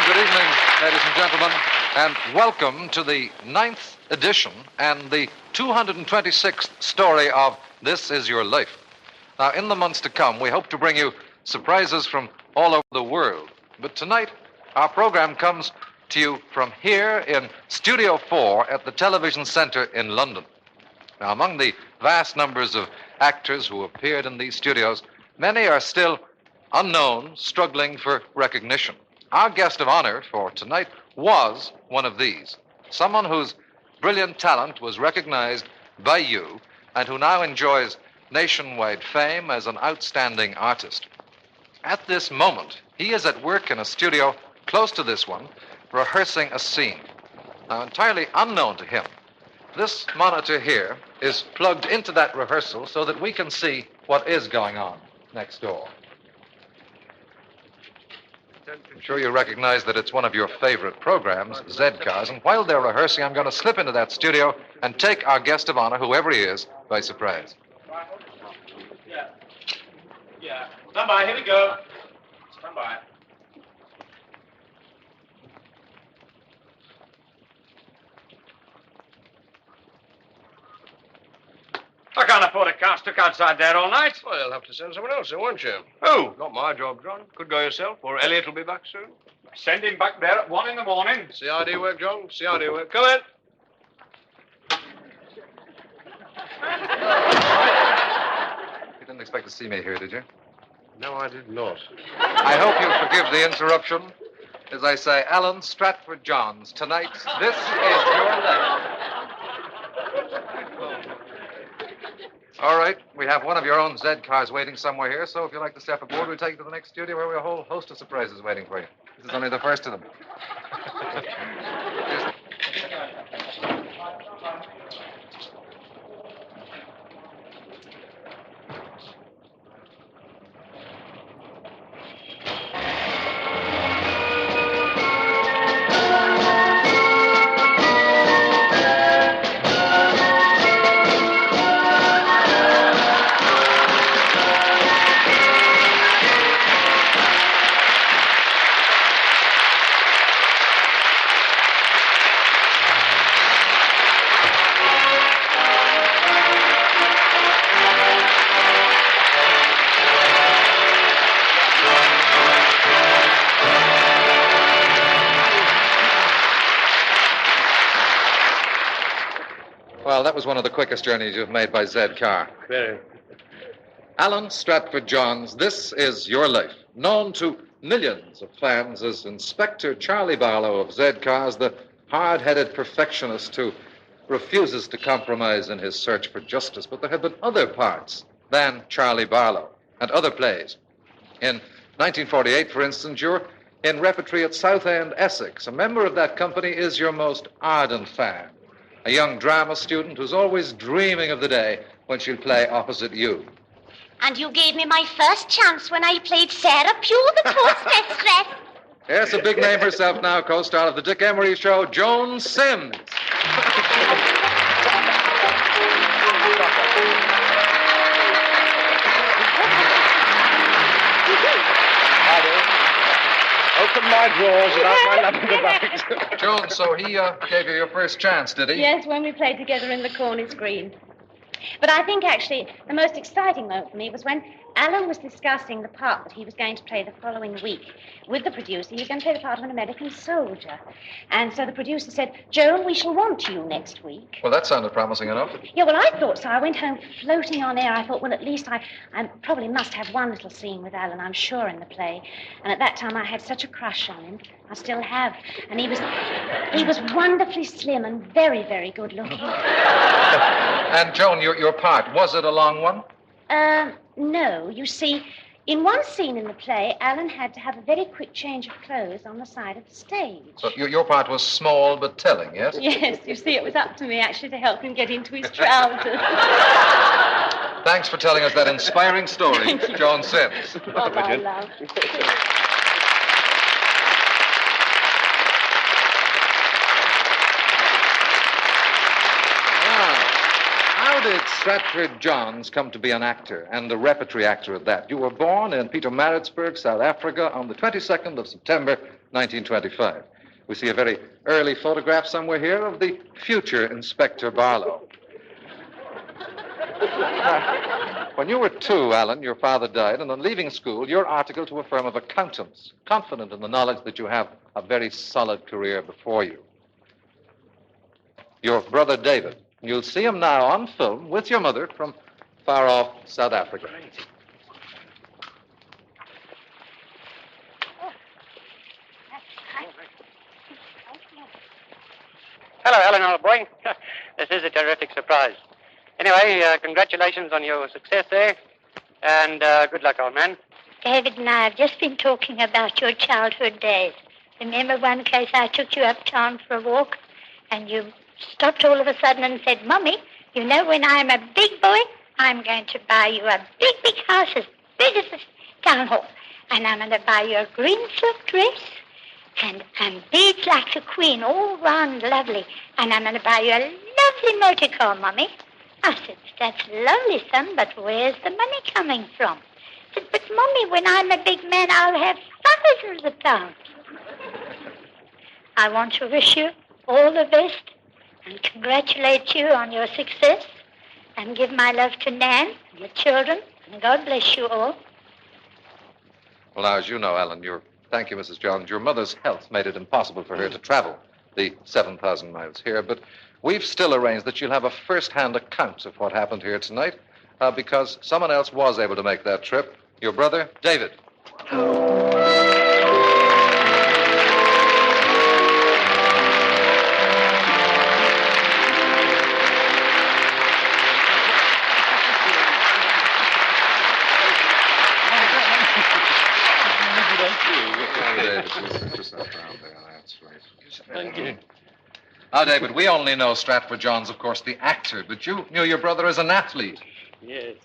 good evening, ladies and gentlemen, and welcome to the 9th edition and the 226th story of This Is Your Life. Now, in the months to come, we hope to bring you surprises from all over the world. But tonight, our program comes to you from here in Studio 4 at the Television Centre in London. Now, among the vast numbers of actors who appeared in these studios, many are still unknown, struggling for recognition. Our guest of honor for tonight was one of these, someone whose brilliant talent was recognized by you and who now enjoys nationwide fame as an outstanding artist. At this moment, he is at work in a studio close to this one, rehearsing a scene. Now, entirely unknown to him, this monitor here is plugged into that rehearsal so that we can see what is going on next door. I'm sure you recognize that it's one of your favorite programs, Z-Cars, and while they're rehearsing, I'm going to slip into that studio and take our guest of honor, whoever he is, by surprise. Yeah. Stand by, here we go. Stand by. I can't afford a car stuck outside there all night. Well, you'll have to send someone else, won't you? Who? Not my job, John. Could go yourself, or Elliot will be back soon. Send him back there at 1 in the morning. CID work, John. CID work. Come in. You didn't expect to see me here, did you? No, I did not. I hope you'll forgive the interruption. As I say, Alan Stratford-Johns, tonight, this is your life. All right, we have one of your own Z-Cars waiting somewhere here, so if you'd like to step aboard, we'll take you to the next studio where we have a whole host of surprises waiting for you. This is only the first of them. Well, that was one of the quickest journeys you've made by Z-Car. Very. Alan Stratford-Johns, this is your life. Known to millions of fans as Inspector Charlie Barlow of Z-Cars, the hard-headed perfectionist who refuses to compromise in his search for justice. But there have been other parts than Charlie Barlow and other plays. In 1948, for instance, you're in repertory at Southend, Essex. A member of that company is your most ardent fan. A young drama student who's always dreaming of the day when she'll play opposite you. And you gave me my first chance when I played Sarah Pugh, the postmistress. Yes, a big name herself now, co-star of the Dick Emery Show, Joan Sims. Open my drawers without my lapping about. Joan, so he gave you your first chance, did he? Yes, when we played together in the Cornish Green. But I think, actually, the most exciting moment for me was when Alan was discussing the part that he was going to play the following week with the producer. He was going to play the part of an American soldier. And so the producer said, Joan, we shall want you next week. Well, that sounded promising enough. Yeah, well, I thought so. I went home floating on air. I thought, well, at least I probably must have one little scene with Alan, I'm sure, in the play. And at that time, I had such a crush on him. I still have. And he was wonderfully slim and very, very good looking. And, Joan, your part, was it a long one? No. You see, in one scene in the play, Alan had to have a very quick change of clothes on the side of the stage. So your part was small but telling, yes? Yes, you see, it was up to me, actually, to help him get into his trousers. Thanks for telling us that inspiring story, Joan Sims. Oh, my love. How did Stratford-Johns come to be an actor, and a repertory actor at that? You were born in Petermaritzburg, South Africa, on the 22nd of September, 1925. We see a very early photograph somewhere here of the future Inspector Barlow. When you were 2, Alan, your father died, and on leaving school, your article to a firm of accountants, confident in the knowledge that you have a very solid career before you. Your brother David. You'll see him now on film with your mother from far off South Africa. Hello, Alan, old boy. This is a terrific surprise. Anyway, congratulations on your success there, and good luck, old man. David and I have just been talking about your childhood days. Remember one case I took you uptown for a walk, and you stopped all of a sudden and said, Mummy, you know when I'm a big boy, I'm going to buy you a big, big house as big as this town hall, and I'm going to buy you a green silk dress, and beads like the Queen, all round lovely, and I'm going to buy you a lovely motor car, Mummy. I said, that's lovely, son, but where's the money coming from? I said, but, Mummy, when I'm a big man, I'll have thousands of pounds. I want to wish you all the best and congratulate you on your success and give my love to Nan and the children, and God bless you all. Well, now, as you know, Alan, thank you, Mrs. Johns, your mother's health made it impossible for her to travel the 7,000 miles here, but we've still arranged that you'll have a first-hand account of what happened here tonight because someone else was able to make that trip, your brother, David. Thank you. Now, David, we only know Stratford-Johns, of course, the actor, but you knew your brother as an athlete. Yes.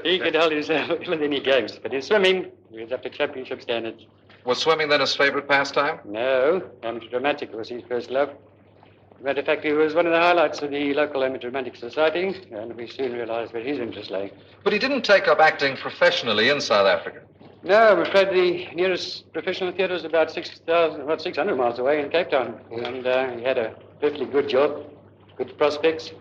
He could hold himself with any games, but in swimming, he was up to championship standards. Was swimming then his favorite pastime? No, amateur dramatic was his first love. As a matter of fact, he was one of the highlights of the local amateur dramatic society, and we soon realized where his interest lay. But he didn't take up acting professionally in South Africa. No, I'm afraid the nearest professional theatre is about 600 miles away in Cape Town, and he had a perfectly good job, good prospects.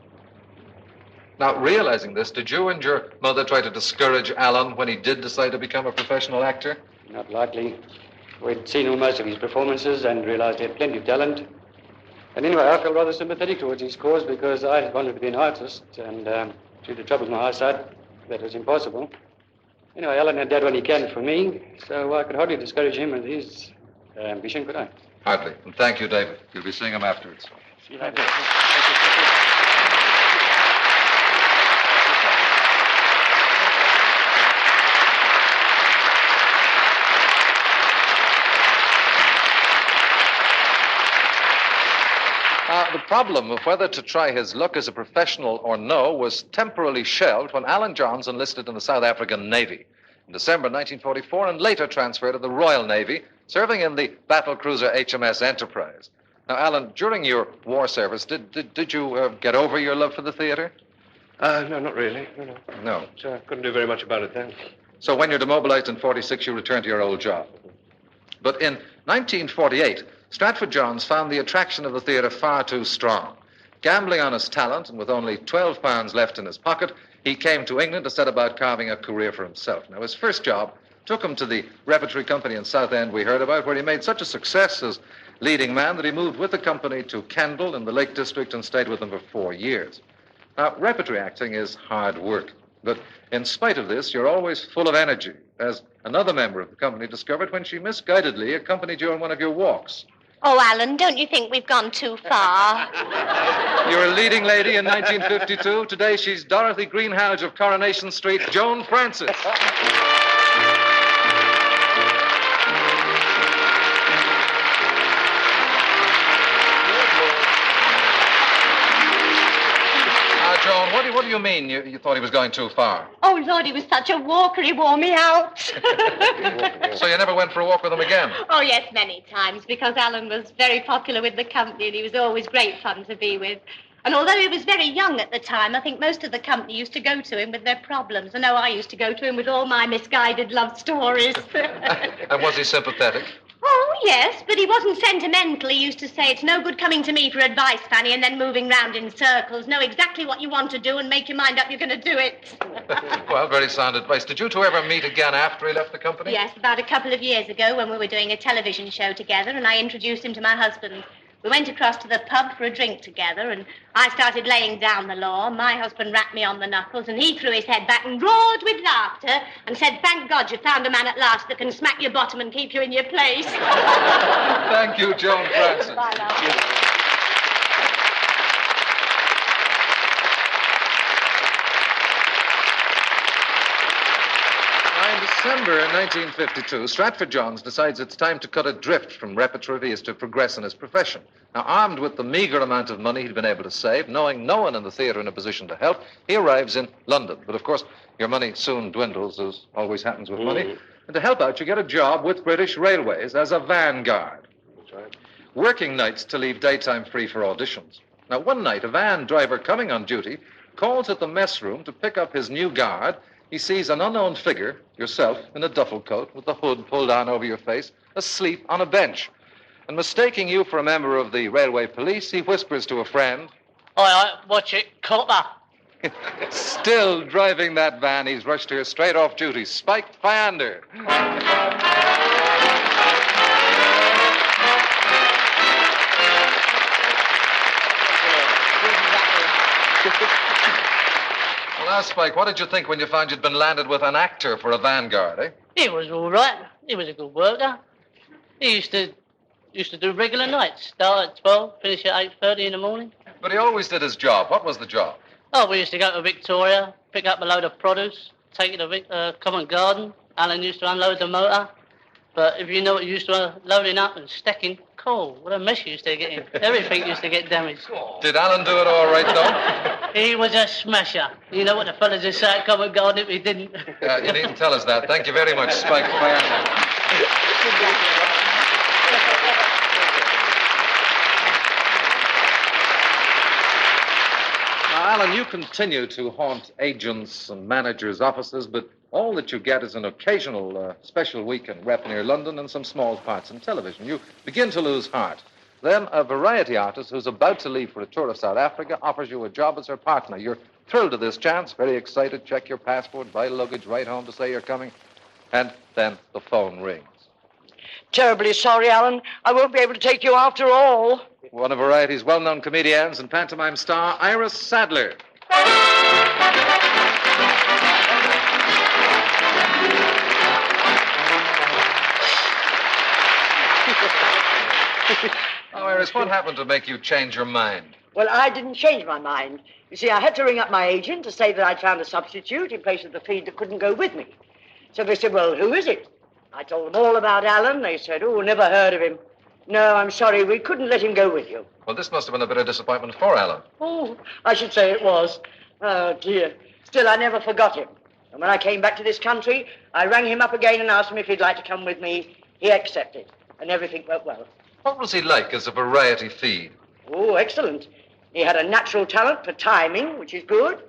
Now, realizing this, did you and your mother try to discourage Alan when he did decide to become a professional actor? Not likely. We'd seen most of his performances and realized he had plenty of talent. And anyway, I felt rather sympathetic towards his cause because I wanted to be an artist, and due to trouble with my eyesight, that was impossible. Anyway, Alan had done what he can for me, so I could hardly discourage him and his ambition, could I? Hardly. And thank you, David. You'll be seeing him afterwards. See you later. The problem of whether to try his luck as a professional or no was temporarily shelved when Alan Johns enlisted in the South African Navy in December 1944 and later transferred to the Royal Navy, serving in the battle cruiser HMS Enterprise. Now, Alan, during your war service, did you get over your love for the theater? No, not really. No. So I couldn't do very much about it then. So when you're demobilized in 46, you returned to your old job. But in 1948, Stratford-Johns found the attraction of the theater far too strong. Gambling on his talent and with only £12 left in his pocket, he came to England to set about carving a career for himself. Now, his first job took him to the repertory company in Southend we heard about, where he made such a success as leading man that he moved with the company to Kendal in the Lake District and stayed with them for 4 years. Now, repertory acting is hard work, but in spite of this, you're always full of energy, as another member of the company discovered when she misguidedly accompanied you on one of your walks. Oh, Alan, don't you think we've gone too far? You're a leading lady in 1952. Today, she's Dorothy Greenhalgh of Coronation Street, Joan Francis. Joan, what do you mean you thought he was going too far? Oh, Lord, he was such a walker, he wore me out. So you never went for a walk with him again? Oh, yes, many times, because Alan was very popular with the company and he was always great fun to be with. And although he was very young at the time, I think most of the company used to go to him with their problems. I know I used to go to him with all my misguided love stories. And was he sympathetic? Oh, yes, but he wasn't sentimental. He used to say, it's no good coming to me for advice, Fanny, and then moving round in circles. Know exactly what you want to do and make your mind up you're going to do it. Well, very sound advice. Did you two ever meet again after he left the company? Yes, about a couple of years ago when we were doing a television show together, and I introduced him to my husband. We went across to the pub for a drink together, and I started laying down the law. My husband rapped me on the knuckles, and he threw his head back and roared with laughter and said, thank God you found a man at last that can smack your bottom and keep you in your place. Thank you, Joan Francis. Bye now. In December 1952, Stratford Johns decides it's time to cut adrift from repertory as to progress in his profession. Now, armed with the meager amount of money he'd been able to save, knowing no one in the theatre in a position to help, he arrives in London. But, of course, your money soon dwindles, as always happens with money. And to help out, you get a job with British Railways as a vanguard. That's right. Working nights to leave daytime free for auditions. Now, one night, a van driver coming on duty calls at the mess room to pick up his new guard. He sees an unknown figure, yourself, in a duffel coat with the hood pulled down over your face, asleep on a bench. And mistaking you for a member of the railway police, he whispers to a friend. All right, watch it, copper. Still driving that van, he's rushed here straight off duty, spiked Fiander. Well, now, Spike, what did you think when you found you'd been landed with an actor for a vanguard, eh? He was all right. He was a good worker. He used to do regular nights. Start at 12, finish at 8:30 in the morning. But he always did his job. What was the job? Oh, we used to go to Victoria, pick up a load of produce, take it to Covent Garden. Alan used to unload the motor. But if you know what you used to loading up and stacking, coal. What a mess you used to get in. Everything used to get damaged. Did Alan do it all right, though? He was a smasher. You know what the fellas would say at Covent Garden if he didn't. You needn't tell us that. Thank you very much, Spike Fiander. Now, Alan, you continue to haunt agents' and managers' offices, but all that you get is an occasional special weekend rep near London and some small parts in television. You begin to lose heart. Then a variety artist who's about to leave for a tour of South Africa offers you a job as her partner. You're thrilled to this chance, very excited, check your passport, buy luggage, write home to say you're coming, and then the phone rings. Terribly sorry, Alan. I won't be able to take you after all. One of Variety's well-known comedians and pantomime star, Iris Sadler. Oh, Iris, what happened to make you change your mind? Well, I didn't change my mind. You see, I had to ring up my agent to say that I'd found a substitute in place of the feed that couldn't go with me. So they said, well, who is it? I told them all about Alan. They said, oh, never heard of him. No, I'm sorry, we couldn't let him go with you. Well, this must have been a bit of disappointment for Alan. Oh, I should say it was. Oh, dear. Still, I never forgot him. And when I came back to this country, I rang him up again and asked him if he'd like to come with me. He accepted, and everything went well. What was he like as a variety feed? Oh, excellent. He had a natural talent for timing, which is good,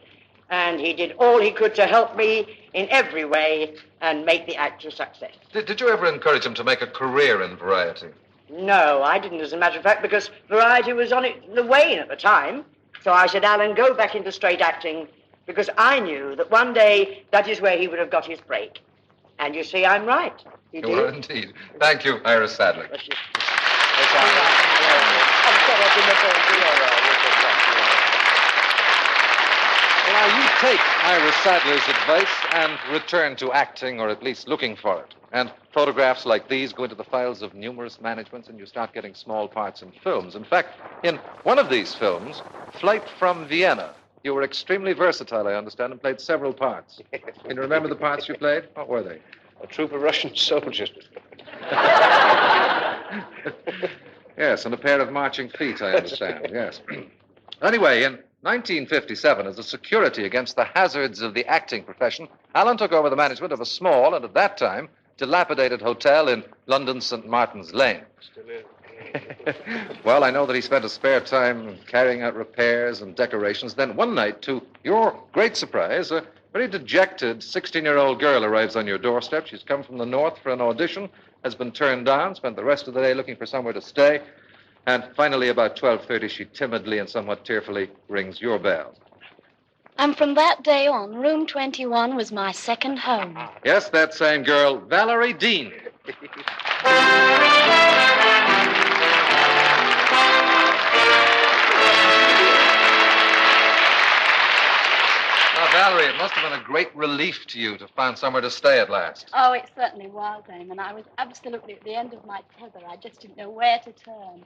and he did all he could to help me in every way and make the act a success. Did you ever encourage him to make a career in variety? No, I didn't, as a matter of fact, because variety was on the wane at the time. So I said, Alan, go back into straight acting, because I knew that one day that is where he would have got his break. And you see, I'm right. He did. You were indeed. Thank you, Iris Sadler. Now, you take Iris Sadler's advice and return to acting, or at least looking for it. And photographs like these go into the files of numerous managements, and you start getting small parts in films. In fact, in one of these films, Flight from Vienna, you were extremely versatile, I understand, and played several parts. Can you remember the parts you played? What were they? A troop of Russian soldiers. Yes, and a pair of marching feet, I understand, yes. Anyway, in 1957, as a security against the hazards of the acting profession, Alan took over the management of a small, and at that time, dilapidated hotel in London's St. Martin's Lane. Well, I know that he spent his spare time carrying out repairs and decorations. Then one night, to your great surprise, a very dejected 16-year-old girl arrives on your doorstep. She's come from the north for an audition, has been turned down, spent the rest of the day looking for somewhere to stay, and finally about 12:30 she timidly and somewhat tearfully rings your bell. And from that day on, room 21 was my second home. Yes, that same girl, Valerie Dean. Now, Valerie, it must have been a great relief to you to find somewhere to stay at last. Oh, it certainly was, Eamon. I was absolutely at the end of my tether. I just didn't know where to turn.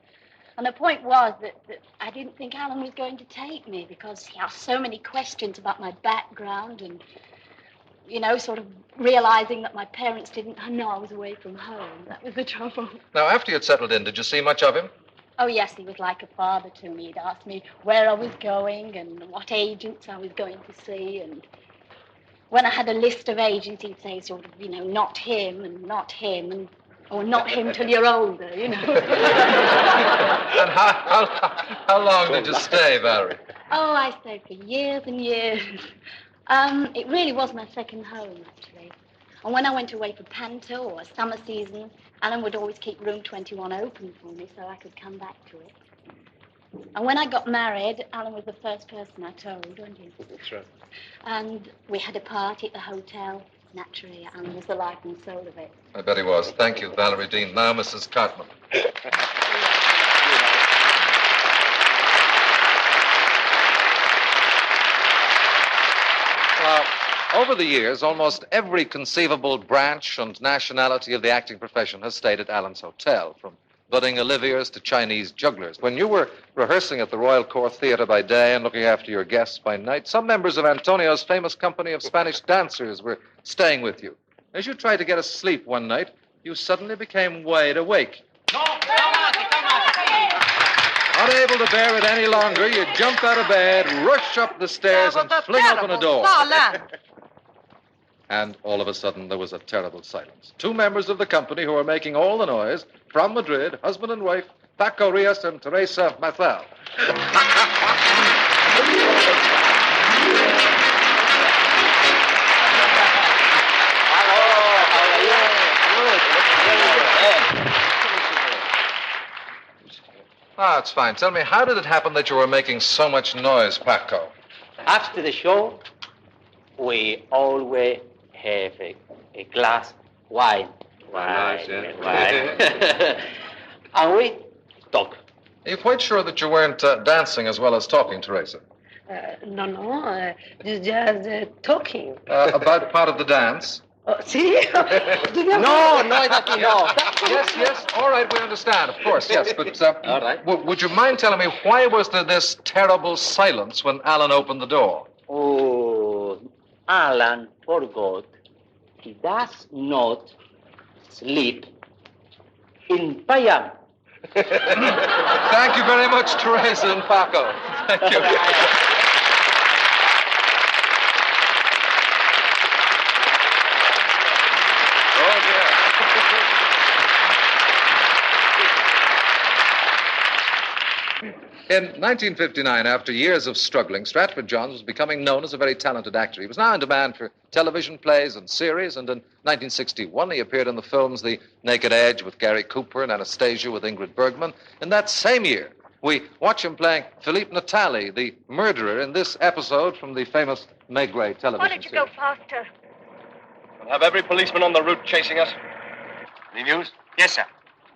And the point was that I didn't think Alan was going to take me because he asked so many questions about my background and, sort of realizing that my parents didn't know I was away from home. That was the trouble. Now, after you'd settled in, did you see much of him? Oh, yes, he was like a father to me. He'd ask me where I was going and what agents I was going to see. And when I had a list of agents, he'd say sort of, not him and not him and... or not him till you're older, And how long did you stay, Valerie? Oh, I stayed for years and years. It really was my second home, actually. And when I went away for panto or summer season, Alan would always keep room 21 open for me so I could come back to it. And when I got married, Alan was the first person I told, wasn't he? That's right. And we had a party at the hotel. Naturally, Alan was the life and soul of it. I bet he was. Thank you, Valerie Dean. Now, Mrs. Cartman. Now, over the years, almost every conceivable branch and nationality of the acting profession has stayed at Alan's hotel, from budding Oliviers to Chinese jugglers. When you were rehearsing at the Royal Court Theatre by day and looking after your guests by night, some members of Antonio's famous company of Spanish dancers were staying with you. As you tried to get asleep one night, you suddenly became wide awake. Unable to bear it any longer, you jump out of bed, rush up the stairs, and fling open a door. And all of a sudden, there was a terrible silence. Two members of the company who were making all the noise, from Madrid, husband and wife, Paco Rias and Teresa Mathal. Ah, it's fine. Tell me, how did it happen that you were making so much noise, Paco? After the show, we always have a glass wine. Nice, yeah. Wine. And we talk. Are you quite sure that you weren't dancing as well as talking, Teresa? No, just talking. About part of the dance? See? No, exactly, no. Yes, all right, we understand, of course, yes, but all right. Would you mind telling me why was there this terrible silence when Alan opened the door? Oh, Alan forgot. He does not sleep in pajamas. Thank you very much, Teresa and Paco. Thank you. In 1959, after years of struggling, Stratford-Johns was becoming known as a very talented actor. He was now in demand for television plays and series, and in 1961 he appeared in the films The Naked Edge with Gary Cooper and Anastasia with Ingrid Bergman. In that same year, we watch him playing Philippe Natali, the murderer, in this episode from the famous Maigret television Why don't you go series. faster? We'll have every policeman on the route chasing us. Any news? Yes, sir.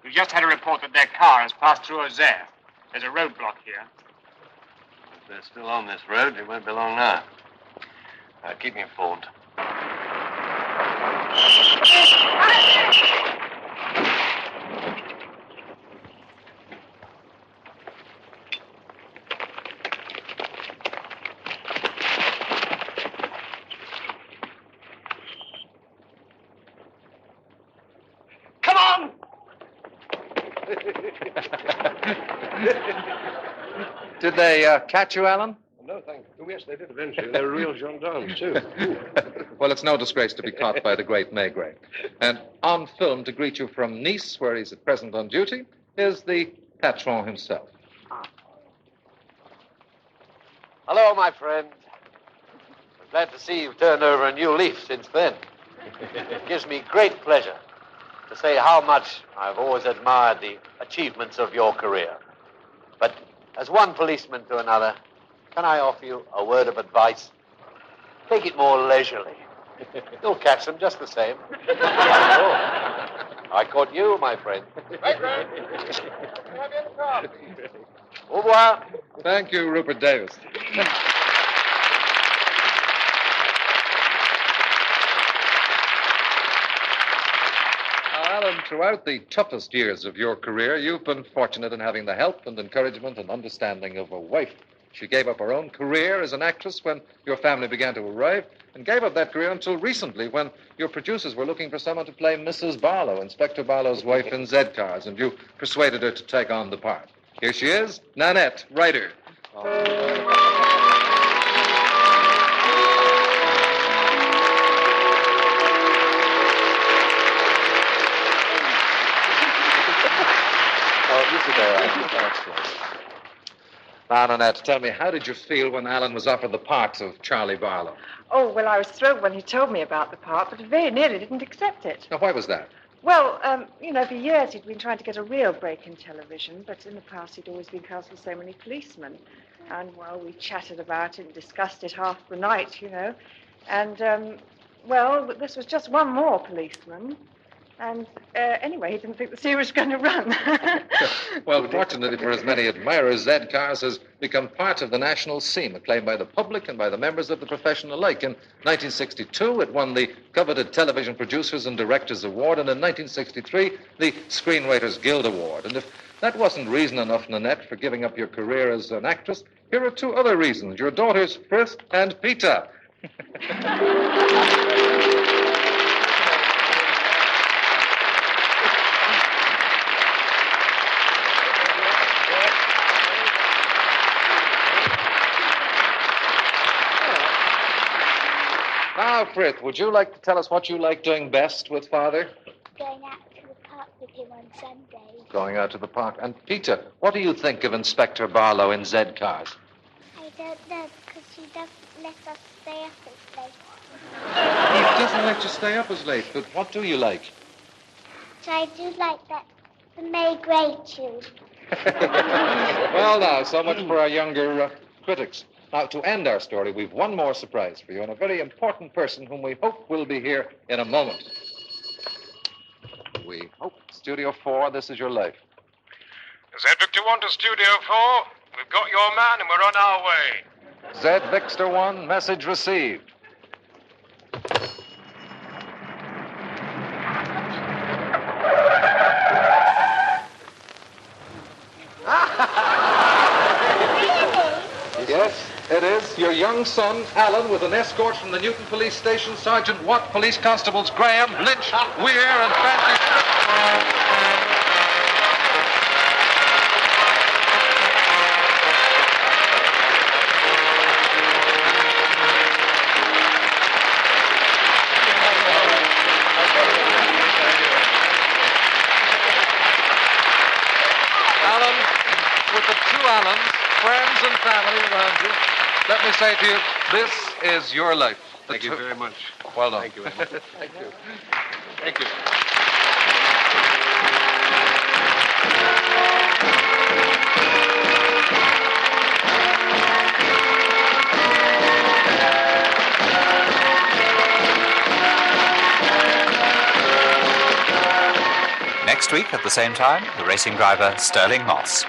We've just had a report that their car has passed through Auxerre. There's a roadblock here. If they're still on this road, it won't be long now. Keep me informed. Come on! Did they catch you, Alan? No, thank you. Yes, they did eventually. They were real gendarmes, too. Well, it's no disgrace to be caught by the great Maigret. And on film, to greet you from Nice, where he's at present on duty, is the patron himself. Hello, my friend. I'm glad to see you've turned over a new leaf since then. It gives me great pleasure. to say how much I've always admired the achievements of your career. But as one policeman to another, can I offer you a word of advice? Take it more leisurely. You'll catch them just the same. I caught you, my friend. Au revoir. Thank you, Rupert Davis. Alan, throughout the toughest years of your career, you've been fortunate in having the help and encouragement and understanding of a wife. She gave up her own career as an actress when your family began to arrive, and gave up that career until recently when your producers were looking for someone to play Mrs. Barlow, Inspector Barlow's wife in Z-Cars, and you persuaded her to take on the part. Here she is, Nanette Ryder. Now, Nanette, tell me, how did you feel when Alan was offered the part of Charlie Barlow? Oh, well, I was thrilled when he told me about the part, but very nearly didn't accept it. Now, why was that? Well, for years he'd been trying to get a real break in television, but in the past he'd always been cast with so many policemen. And, well, we chatted about it and discussed it half the night, And, this was just one more policeman. And anyway, he didn't think the series was going to run. Well, fortunately for as many admirers, Z-Cars has become part of the national scene, acclaimed by the public and by the members of the profession alike. In 1962, it won the coveted Television Producers and Directors Award, and in 1963, the Screenwriters Guild Award. And if that wasn't reason enough, Nanette, for giving up your career as an actress, here are two other reasons. Your daughters, Frith and Peter. Now, Frith, would you like to tell us what you like doing best with Father? Going out to the park with him on Sundays. Going out to the park. And, Peter, what do you think of Inspector Barlow in Z-Cars? I don't know, because he doesn't let us stay up as late. He doesn't let you stay up as late, but what do you like? So I do like that, the May Gray tune. Well, now, so much for our younger critics. Now, to end our story, we've one more surprise for you, and a very important person whom we hope will be here in a moment. We hope. Studio 4, this is your life. Z Victor 1 to Studio 4. We've got your man and we're on our way. Z Victor 1, message received. Yes, it is. Your young son, Alan, with an escort from the Newton Police Station, Sergeant Watt, Police Constables Graham, Lynch, Weir, and Francis. Alan, with the two Allens, friends and family around you, let me say to you, this is your life. Thank you very much. Well done. Thank you, Eamonn. Thank you. Thank you. Next week at the same time, the racing driver Sterling Moss.